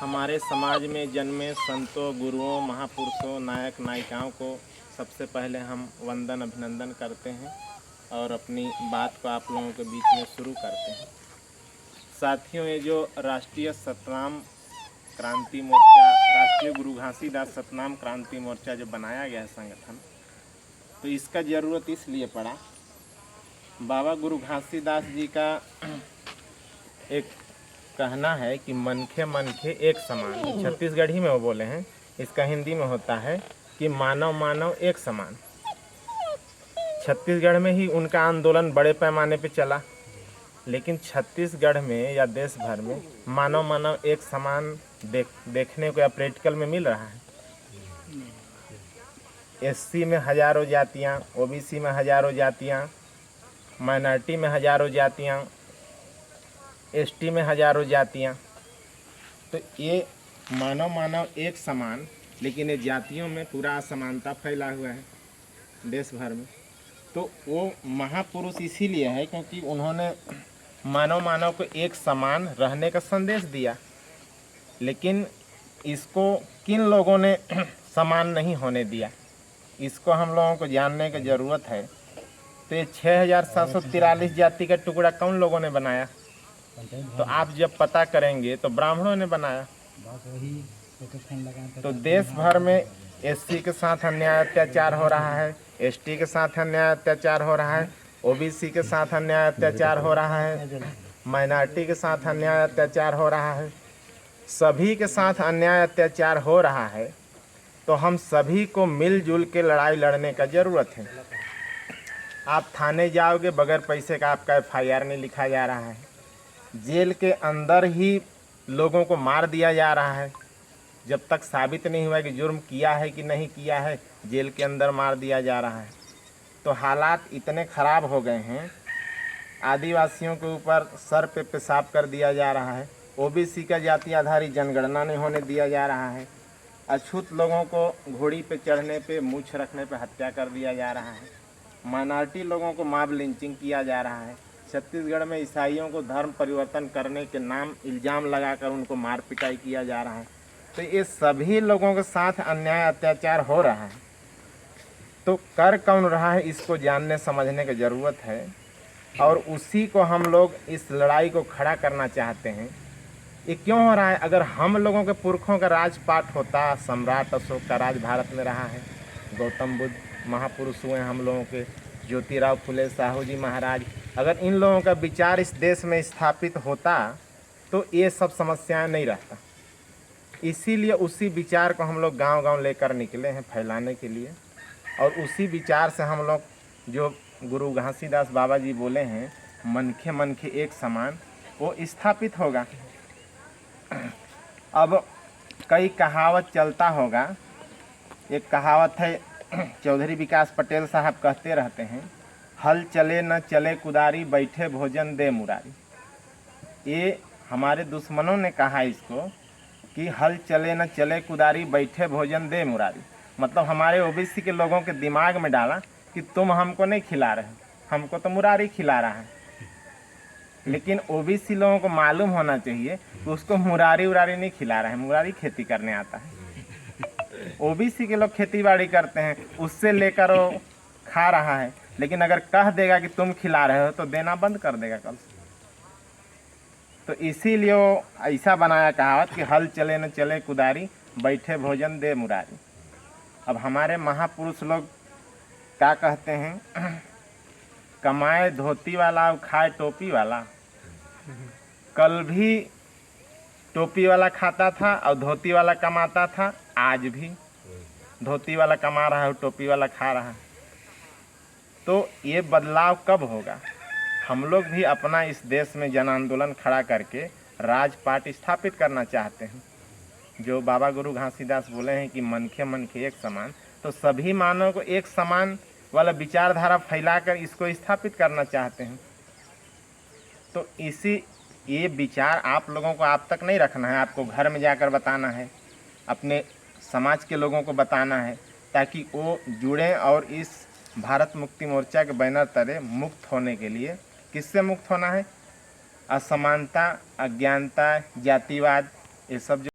हमारे समाज में जन्मे संतों, गुरुओं, महापुरुषों, नायक नायिकाओं को सबसे पहले हम वंदन अभिनंदन करते हैं और अपनी बात को आप लोगों के बीच में शुरू करते हैं। साथियों, ये जो राष्ट्रीय सतनाम क्रांति मोर्चा, राष्ट्रीय गुरु घासीदास सतनाम क्रांति मोर्चा जो बनाया गया है संगठन, तो इसका ज़रूरत इसलिए पड़ा, बाबा गुरु घासीदास जी का एक कहना है कि मनखे मनखे एक समान। छत्तीसगढ़ी में वो बोले हैं, इसका हिंदी में होता है कि मानव मानव एक समान। छत्तीसगढ़ में ही उनका आंदोलन बड़े पैमाने पे चला, लेकिन छत्तीसगढ़ में या देश भर में मानव मानव एक समान देखने को या प्रैक्टिकल में मिल रहा है। एससी में हजारों जातियाँ, ओबीसी में हजारों जातियाँ, माइनॉरिटी में हजारों जातियाँ, एसटी में हजारों जातियाँ। तो ये मानव मानव एक समान, लेकिन ये जातियों में पूरा असमानता फैला हुआ है देश भर में। तो वो महापुरुष इसीलिए है क्योंकि उन्होंने मानव मानव को एक समान रहने का संदेश दिया, लेकिन इसको किन लोगों ने समान नहीं होने दिया, इसको हम लोगों को जानने की ज़रूरत है। तो ये 6743 जाति का टुकड़ा कौन लोगों ने बनाया? तो आप जब पता करेंगे तो ब्राह्मणों ने बनाया। तो देश भर में एससी के साथ अन्याय अत्याचार हो रहा है, एसटी के साथ अन्याय अत्याचार हो रहा है, ओबीसी के साथ अन्याय अत्याचार हो रहा है, माइनॉरिटी के साथ अन्याय अत्याचार हो रहा है, सभी के साथ अन्याय अत्याचार हो रहा है। तो हम सभी को मिलजुल के लड़ाई लड़ने का ज़रूरत है। आप थाने जाओगे, बगैर पैसे का आपका FIR नहीं लिखा जा रहा है। जेल के अंदर ही लोगों को मार दिया जा रहा है। जब तक साबित नहीं हुआ कि जुर्म किया है कि नहीं किया है, जेल के अंदर मार दिया जा रहा है। तो हालात इतने ख़राब हो गए हैं, आदिवासियों के ऊपर सर पे पेशाब कर दिया जा रहा है, ओबीसी का जाति आधारित जनगणना नहीं होने दिया जा रहा है, अछूत लोगों को घोड़ी पे चढ़ने पे, मूछ रखने पे हत्या कर दिया जा रहा है, माइनॉरिटी लोगों को मॉब लिंचिंग किया जा रहा है। छत्तीसगढ़ में ईसाइयों को धर्म परिवर्तन करने के नाम इल्ज़ाम लगाकर उनको मार पिटाई किया जा रहा है। तो ये सभी लोगों के साथ अन्याय अत्याचार हो रहा है। तो कर कौन रहा है, इसको जानने समझने की ज़रूरत है, और उसी को हम लोग इस लड़ाई को खड़ा करना चाहते हैं। ये क्यों हो रहा है? अगर हम लोगों के पुरखों का राजपाट होता, सम्राट अशोक का राज भारत में रहा है, गौतम बुद्ध महापुरुष हुए हम लोगों के, ज्योतिराव फुले साहू जी महाराज, अगर इन लोगों का विचार इस देश में स्थापित होता तो ये सब समस्याएं नहीं रहता। इसीलिए उसी विचार को हम लोग गांव-गांव लेकर निकले हैं फैलाने के लिए, और उसी विचार से हम लोग जो गुरु घासीदास बाबा जी बोले हैं, मनखे मनखे एक समान, वो स्थापित होगा। अब कई कहावत चलता होगा, एक कहावत है, चौधरी विकास पटेल साहब कहते रहते हैं, हल चले न चले कुदारी, बैठे भोजन दे मुरारी। ये हमारे दुश्मनों ने कहा इसको कि हल चले न चले कुदारी, बैठे भोजन दे मुरारी। मतलब हमारे ओबीसी के लोगों के दिमाग में डाला कि तुम हमको नहीं खिला रहे, हमको तो मुरारी खिला रहा है। लेकिन ओबीसी लोगों को मालूम होना चाहिए कि उसको मुरारी उरारी नहीं खिला रहा है, मुरारी खेती करने आता है। ओबीसी के लोग खेती बाड़ी करते हैं, उससे लेकर वो खा रहा है, लेकिन अगर कह देगा कि तुम खिला रहे हो तो देना बंद कर देगा कल से। तो इसीलिए वो ऐसा बनाया कहावत कि हल चले न चले कुदारी, बैठे भोजन दे मुरारी। अब हमारे महापुरुष लोग क्या कहते हैं, कमाए धोती वाला और खाए टोपी वाला। कल भी टोपी वाला खाता था और धोती वाला कमाता था, आज भी धोती वाला कमा रहा है और टोपी वाला खा रहा है। तो ये बदलाव कब होगा? हम लोग भी अपना इस देश में जन आंदोलन खड़ा करके राजपाट स्थापित करना चाहते हैं। जो बाबा गुरु घासीदास बोले हैं कि मनखे मनखे एक समान, तो सभी मानव को एक समान वाला विचारधारा फैलाकर इसको स्थापित करना चाहते हैं। तो ये विचार आप लोगों को आप तक नहीं रखना है, आपको घर में जाकर बताना है, अपने समाज के लोगों को बताना है, ताकि वो जुड़ें और इस भारत मुक्ति मोर्चा के बैनर तले मुक्त होने के लिए। किससे मुक्त होना है? असमानता, अज्ञानता, जातिवाद, ये सब जो